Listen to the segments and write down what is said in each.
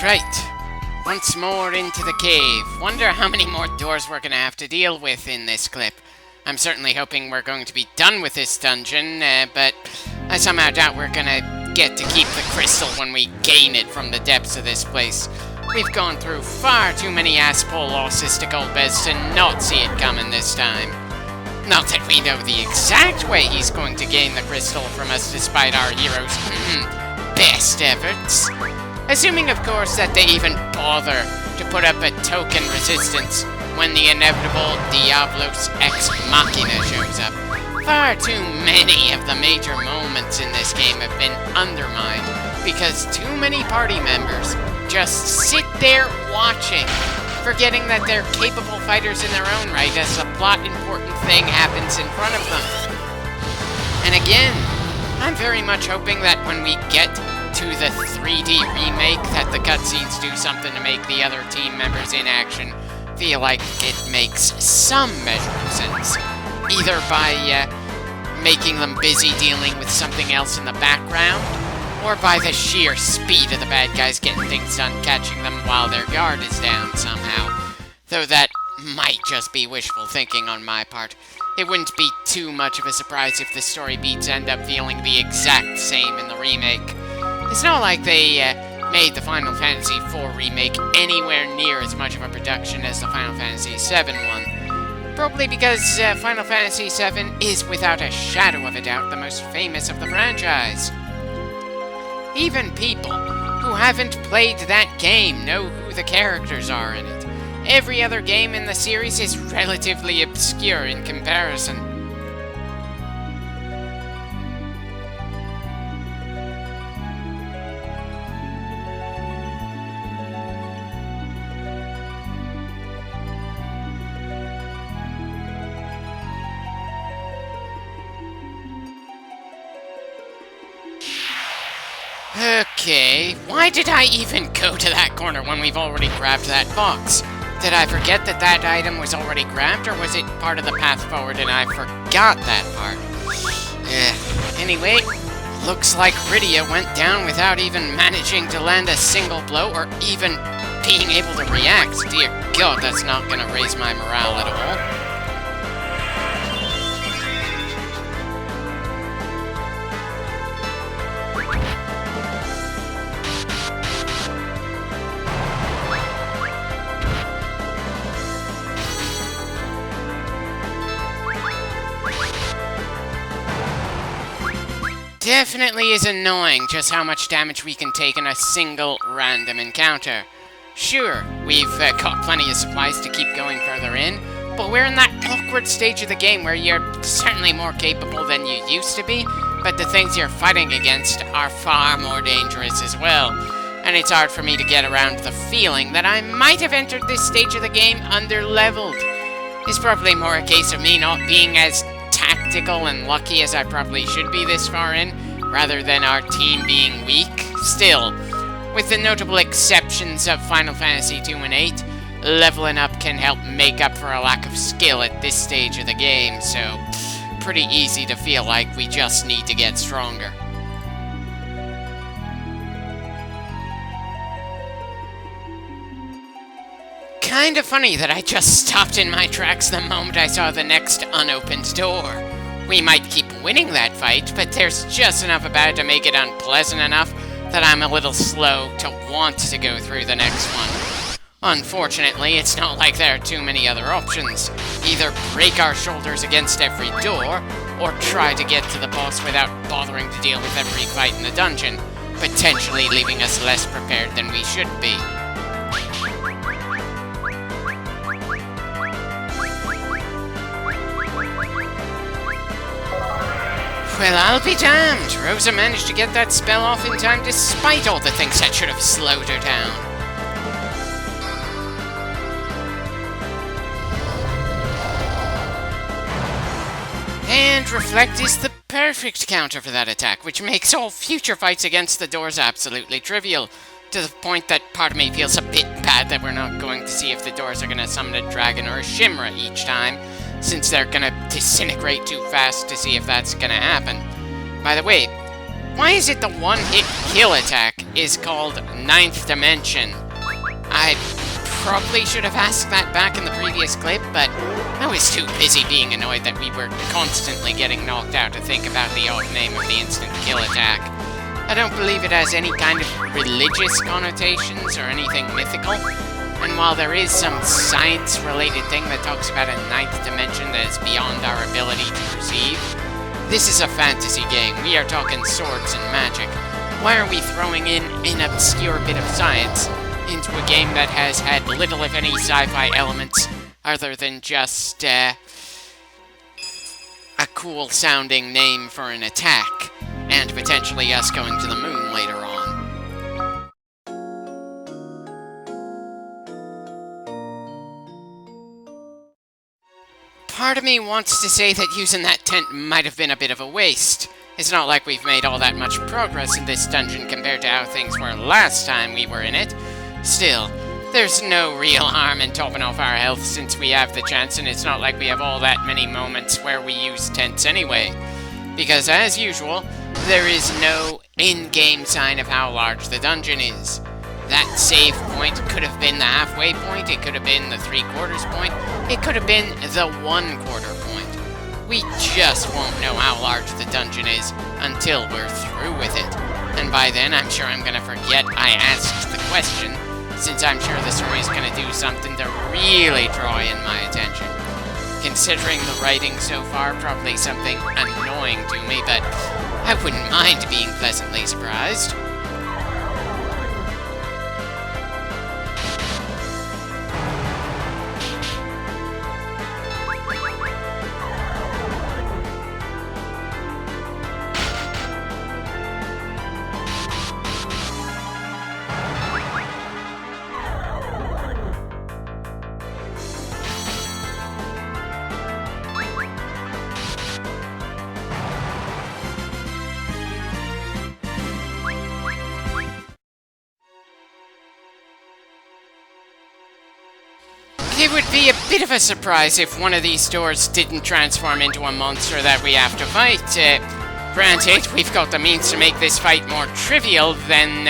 Right. Once more into the cave. Wonder how many more doors we're gonna have to deal with in this clip. I'm certainly hoping we're going to be done with this dungeon, but I somehow doubt we're gonna get to keep the crystal when we gain it from the depths of this place. We've gone through far too many ass-pull losses to Golbez to not see it coming this time. Not that we know the exact way he's going to gain the crystal from us despite our heroes' best efforts. Assuming, of course, that they even bother to put up a token resistance when the inevitable Diablos Ex Machina shows up. Far too many of the major moments in this game have been undermined because too many party members just sit there watching, forgetting that they're capable fighters in their own right as a plot important thing happens in front of them. And again, I'm very much hoping that when we get to the 3D remake that the cutscenes do something to make the other team members in action feel like it makes some measure of sense. Either by making them busy dealing with something else in the background, or by the sheer speed of the bad guys getting things done, catching them while their guard is down somehow. Though that might just be wishful thinking on my part. It wouldn't be too much of a surprise if the story beats end up feeling the exact same in the remake. It's not like they made the Final Fantasy IV remake anywhere near as much of a production as the Final Fantasy VII one. Probably because Final Fantasy VII is without a shadow of a doubt the most famous of the franchise. Even people who haven't played that game know who the characters are in it. Every other game in the series is relatively obscure in comparison. Okay, why did I even go to that corner when we've already grabbed that box? Did I forget that that item was already grabbed, or was it part of the path forward and I forgot that part? Anyway, looks like Rydia went down without even managing to land a single blow or even being able to react. Dear God, that's not gonna raise my morale at all. Definitely is annoying just how much damage we can take in a single random encounter. Sure, we've got plenty of supplies to keep going further in, but we're in that awkward stage of the game where you're certainly more capable than you used to be, but the things you're fighting against are far more dangerous as well. And it's hard for me to get around the feeling that I might have entered this stage of the game under-leveled. It's probably more a case of me not being as tactical and lucky as I probably should be this far in, rather than our team being weak. Still, with the notable exceptions of Final Fantasy II and VIII, leveling up can help make up for a lack of skill at this stage of the game, so pretty easy to feel like we just need to get stronger. Kinda funny that I just stopped in my tracks the moment I saw the next unopened door. We might keep winning that fight, but there's just enough about it to make it unpleasant enough that I'm a little slow to want to go through the next one. Unfortunately, it's not like there are too many other options. Either break our shoulders against every door, or try to get to the boss without bothering to deal with every fight in the dungeon, potentially leaving us less prepared than we should be. Well, I'll be damned. Rosa managed to get that spell off in time despite all the things that should have slowed her down. And Reflect is the perfect counter for that attack, which makes all future fights against the doors absolutely trivial, to the point that part of me feels a bit bad that we're not going to see if the doors are going to summon a dragon or a Shimra each time, since they're gonna disintegrate too fast to see if that's gonna happen. By the way, why is it the one-hit kill attack is called Ninth Dimension? I probably should have asked that back in the previous clip, but I was too busy being annoyed that we were constantly getting knocked out to think about the odd name of the instant kill attack. I don't believe it has any kind of religious connotations or anything mythical, and while there is some science-related thing that talks about a ninth dimension that is beyond our ability to perceive, this is a fantasy game. We are talking swords and magic. Why are we throwing in an obscure bit of science into a game that has had little, if any, sci-fi elements other than just a cool-sounding name for an attack, and potentially us going to the moon later on? Part of me wants to say that using that tent might have been a bit of a waste. It's not like we've made all that much progress in this dungeon compared to how things were last time we were in it. Still, there's no real harm in topping off our health since we have the chance, and it's not like we have all that many moments where we use tents anyway. Because, as usual, there is no in-game sign of how large the dungeon is. That save point could have been the halfway point, it could have been the 3/4 point, it could have been the 1/4 point. We just won't know how large the dungeon is until we're through with it. And by then, I'm sure I'm gonna forget I asked the question, since I'm sure the story is gonna do something to really draw in my attention. Considering the writing so far, probably something annoying to me, but I wouldn't mind being pleasantly surprised. It would be a bit of a surprise if one of these doors didn't transform into a monster that we have to fight. Granted, we've got the means to make this fight more trivial than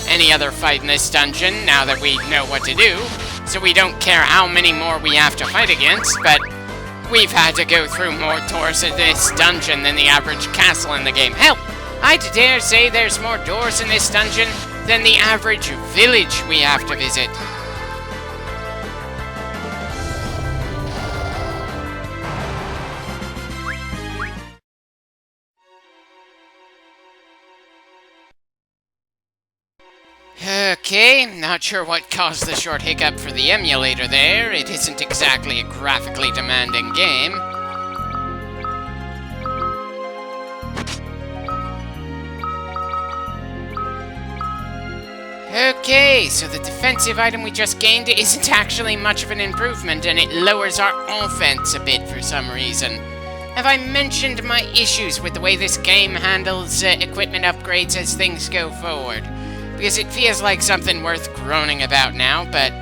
any other fight in this dungeon, now that we know what to do, so we don't care how many more we have to fight against, but we've had to go through more doors in this dungeon than the average castle in the game. Hell, I'd dare say there's more doors in this dungeon than the average village we have to visit. Okay, not sure what caused the short hiccup for the emulator there. It isn't exactly a graphically demanding game. Okay, so the defensive item we just gained isn't actually much of an improvement, and it lowers our offense a bit for some reason. Have I mentioned my issues with the way this game handles equipment upgrades as things go forward? Because it feels like something worth groaning about now, but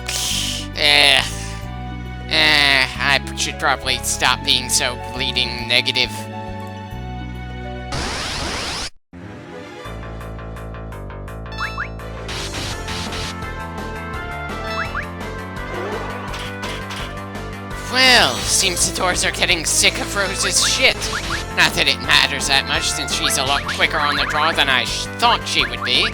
I should probably stop being so bleeding negative. Well, seems the doors are getting sick of Rose's shit. Not that it matters that much, since she's a lot quicker on the draw than I thought she would be.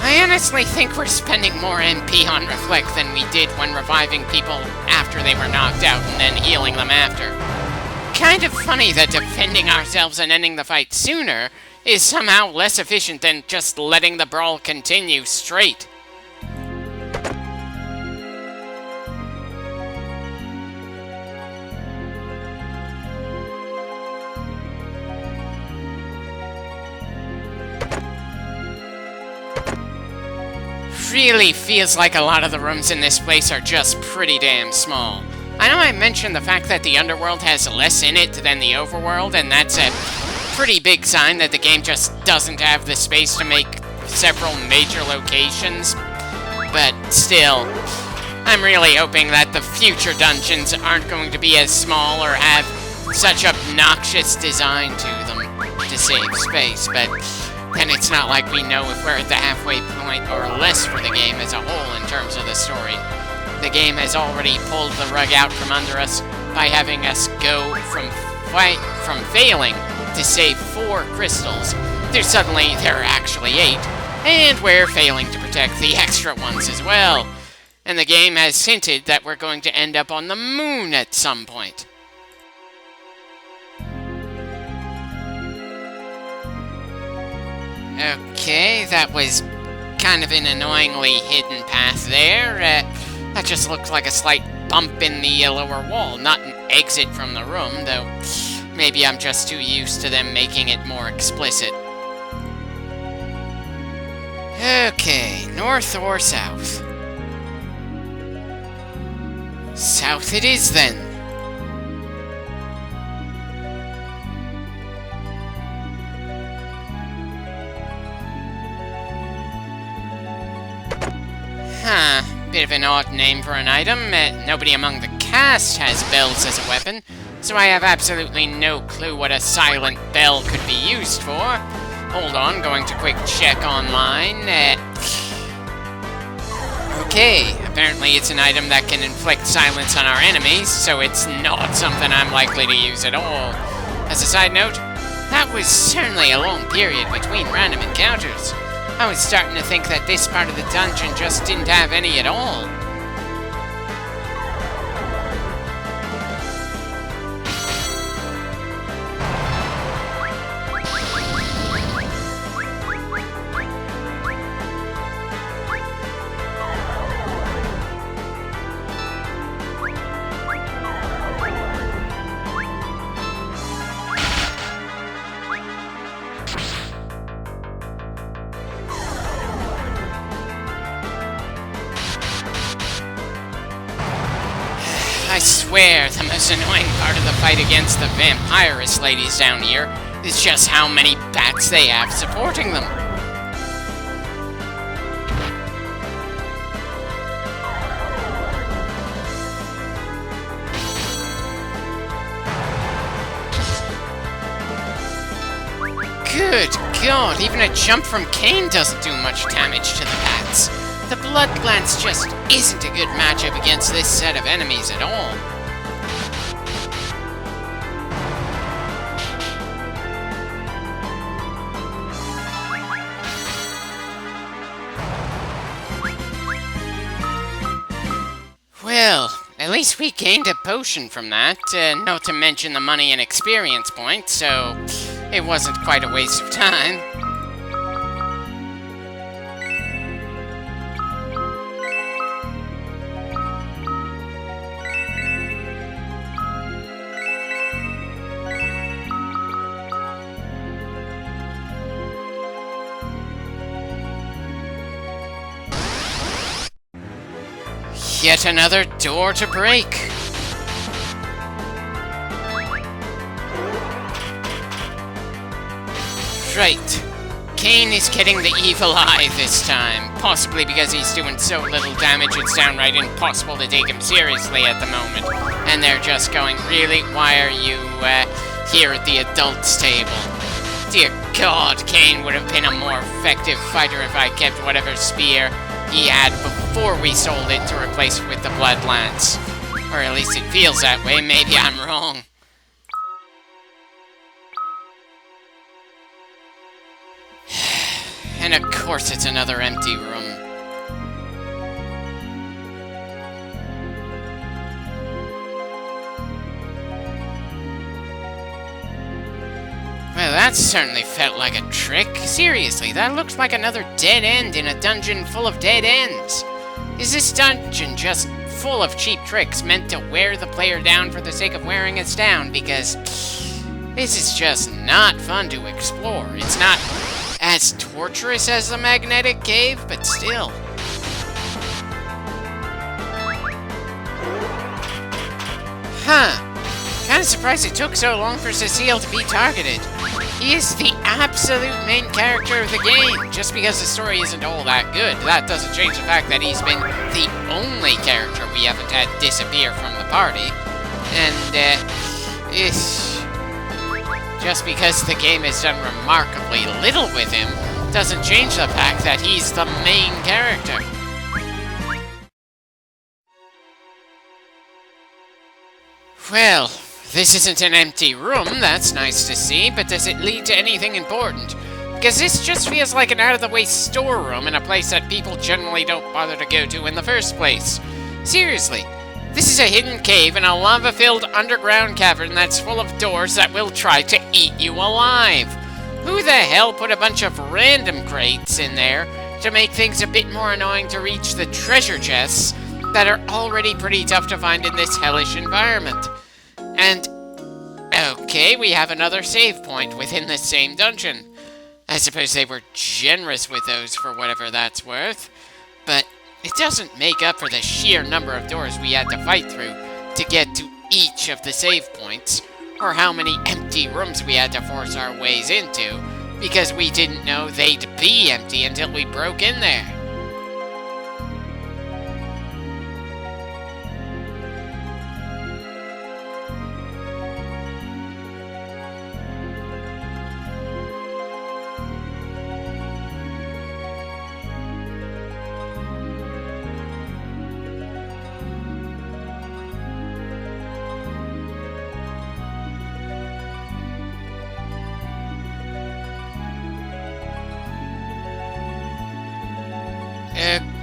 I honestly think we're spending more MP on Reflect than we did when reviving people after they were knocked out and then healing them after. Kind of funny that defending ourselves and ending the fight sooner is somehow less efficient than just letting the brawl continue straight. Really feels like a lot of the rooms in this place are just pretty damn small. I know I mentioned the fact that the Underworld has less in it than the Overworld, and that's a pretty big sign that the game just doesn't have the space to make several major locations. But still, I'm really hoping that the future dungeons aren't going to be as small or have such obnoxious design to them to save space, but then it's not like we know if we're at the halfway point or less for the game as a whole in terms of the story. The game has already pulled the rug out from under us by having us go from failing to save 4 crystals to suddenly there are actually 8, and we're failing to protect the extra ones as well. And the game has hinted that we're going to end up on the moon at some point. Okay, that was kind of an annoyingly hidden path there. That just looked like a slight bump in the lower wall, not an exit from the room, though maybe I'm just too used to them making it more explicit. Okay, north or south? South it is, then. Huh, bit of an odd name for an item. Nobody among the cast has bells as a weapon, so I have absolutely no clue what a silent bell could be used for. Hold on, going to quick check online. Okay, apparently it's an item that can inflict silence on our enemies, so it's not something I'm likely to use at all. As a side note, that was certainly a long period between random encounters. I was starting to think that this part of the dungeon just didn't have any at all. I swear, the most annoying part of the fight against the vampirist ladies down here is just how many bats they have supporting them. Good God, even a jump from Cain doesn't do much damage to the bats. The Blood Lance just isn't a good matchup against this set of enemies at all. Well, at least we gained a potion from that, not to mention the money and experience points, so it wasn't quite a waste of time. Yet another door to break. Right. Cain is getting the evil eye this time. Possibly because he's doing so little damage it's downright impossible to take him seriously at the moment. And they're just going, really? Why are you, here at the adults table? Dear God, Cain would have been a more effective fighter if I kept whatever spear he had before we sold it to replace it with the Blood Lance. Or at least it feels that way, maybe I'm wrong. And of course it's another empty room. Well, that certainly felt like a trick. Seriously, that looks like another dead end in a dungeon full of dead ends. Is this dungeon just full of cheap tricks meant to wear the player down for the sake of wearing us down? Because this is just not fun to explore. It's not as torturous as the magnetic cave, but still. Huh. Kinda surprised it took so long for Cecile to be targeted. He is the absolute main character of the game. Just because the story isn't all that good, that doesn't change the fact that he's been the only character we haven't had disappear from the party. And, just because the game has done remarkably little with him, doesn't change the fact that he's the main character. Well, this isn't an empty room, that's nice to see, but does it lead to anything important? Because this just feels like an out-of-the-way storeroom in a place that people generally don't bother to go to in the first place. Seriously, this is a hidden cave in a lava-filled underground cavern that's full of doors that will try to eat you alive. Who the hell put a bunch of random crates in there to make things a bit more annoying to reach the treasure chests that are already pretty tough to find in this hellish environment? And, okay, we have another save point within the same dungeon. I suppose they were generous with those for whatever that's worth, but it doesn't make up for the sheer number of doors we had to fight through to get to each of the save points, or how many empty rooms we had to force our ways into, because we didn't know they'd be empty until we broke in there.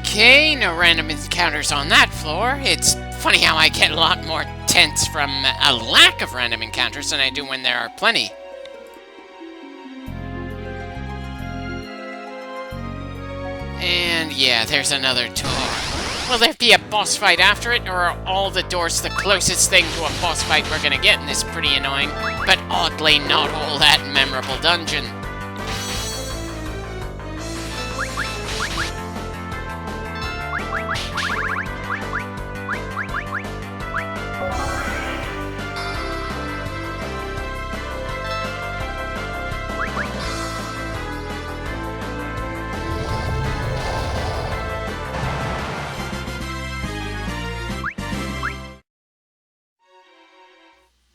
Okay, no random encounters on that floor. It's funny how I get a lot more tense from a lack of random encounters than I do when there are plenty. And yeah, there's another door. Will there be a boss fight after it, or are all the doors the closest thing to a boss fight we're gonna get in this pretty annoying, but oddly not all that memorable dungeon?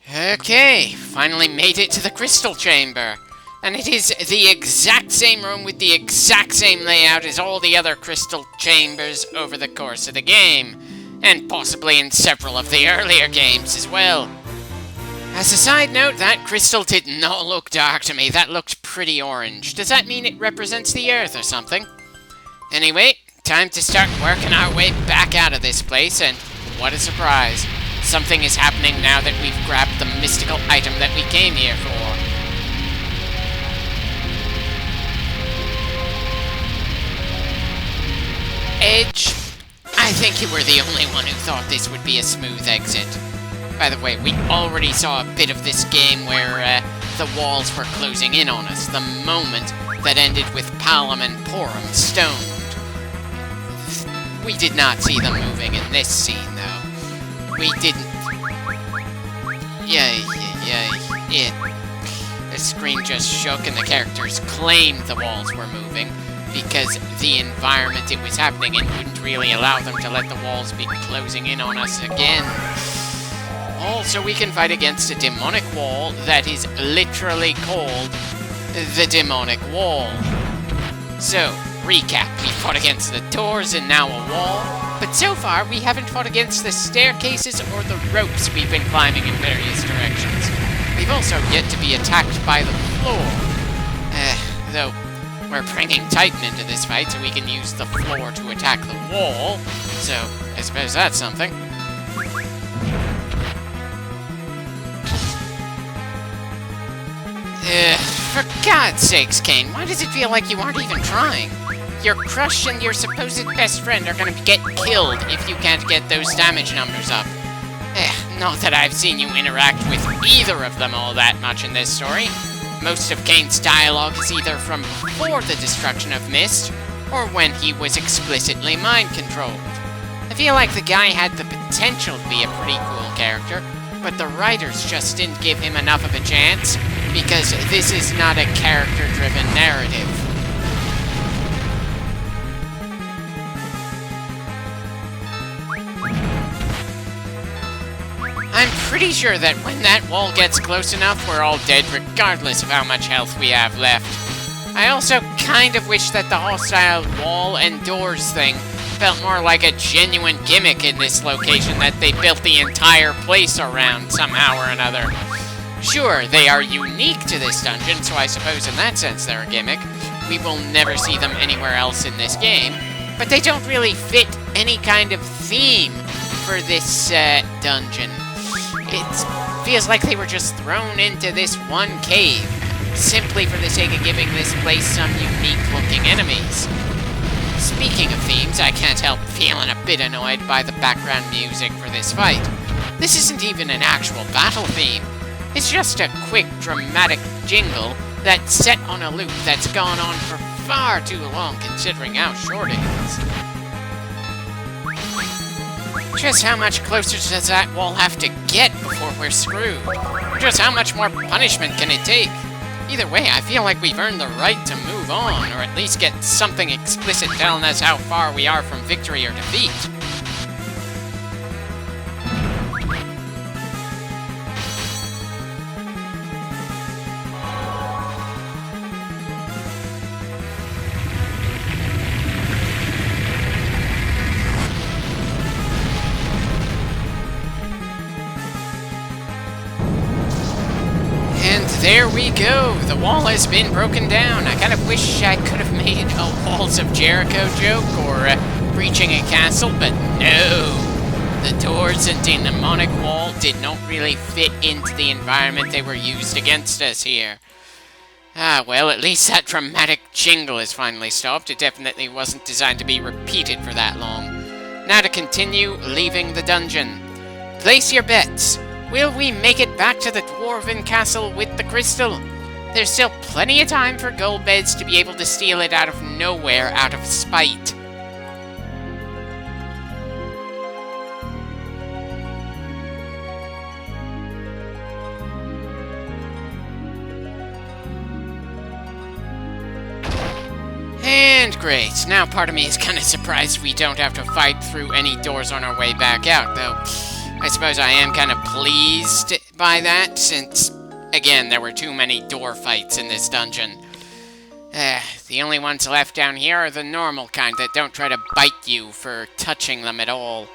Okay, finally made it to the Crystal Chamber. And it is the exact same room with the exact same layout as all the other Crystal Chambers over the course of the game. And possibly in several of the earlier games as well. As a side note, that crystal did not look dark to me. That looked pretty orange. Does that mean it represents the Earth or something? Anyway, time to start working our way back out of this place, and what a surprise. Something is happening now that we've grabbed the mystical item that we came here for. Edge, I think you were the only one who thought this would be a smooth exit. By the way, we already saw a bit of this game where the walls were closing in on us, the moment that ended with Palom and Porum stoned. We did not see them moving in this scene, though. We didn't. The screen just shook and the characters claimed the walls were moving because the environment it was happening in wouldn't really allow them to let the walls be closing in on us again. Also, we can fight against a demonic wall that is literally called the Demonic Wall. So, recap, we fought against the doors and now a wall. But so far, we haven't fought against the staircases or the ropes we've been climbing in various directions. We've also yet to be attacked by the floor. Though, we're bringing Titan into this fight so we can use the floor to attack the wall. So, I suppose that's something. For God's sakes, Cain, why does it feel like you aren't even trying? Your crush and your supposed best friend are gonna get killed if you can't get those damage numbers up. Not that I've seen you interact with either of them all that much in this story. Most of Cain's dialogue is either from before the destruction of Mist, or when he was explicitly mind-controlled. I feel like the guy had the potential to be a pretty cool character, but the writers just didn't give him enough of a chance, because this is not a character-driven narrative. I'm pretty sure that when that wall gets close enough, we're all dead regardless of how much health we have left. I also kind of wish that the hostile wall and doors thing felt more like a genuine gimmick in this location that they built the entire place around somehow or another. Sure, they are unique to this dungeon, so I suppose in that sense they're a gimmick. We will never see them anywhere else in this game, but they don't really fit any kind of theme for this dungeon. It feels like they were just thrown into this one cave, simply for the sake of giving this place some unique-looking enemies. Speaking of themes, I can't help feeling a bit annoyed by the background music for this fight. This isn't even an actual battle theme. It's just a quick, dramatic jingle that's set on a loop that's gone on for far too long considering how short it is. Just how much closer does that wall have to get before we're screwed? Just how much more punishment can it take? Either way, I feel like we've earned the right to move on, or at least get something explicit telling us how far we are from victory or defeat. There we go! The wall has been broken down. I kind of wish I could have made a Walls of Jericho joke or breaching a castle, but no! The doors and the demonic wall did not really fit into the environment they were used against us here. Ah, well, at least that dramatic jingle has finally stopped. It definitely wasn't designed to be repeated for that long. Now to continue leaving the dungeon. Place your bets. Will we make it back to the Dwarven Castle with the crystal? There's still plenty of time for Golbez to be able to steal it out of nowhere out of spite. And great. Now part of me is kind of surprised we don't have to fight through any doors on our way back out, though. I suppose I am kind of pleased by that, since, again, there were too many door fights in this dungeon. The only ones left down here are the normal kind that don't try to bite you for touching them at all.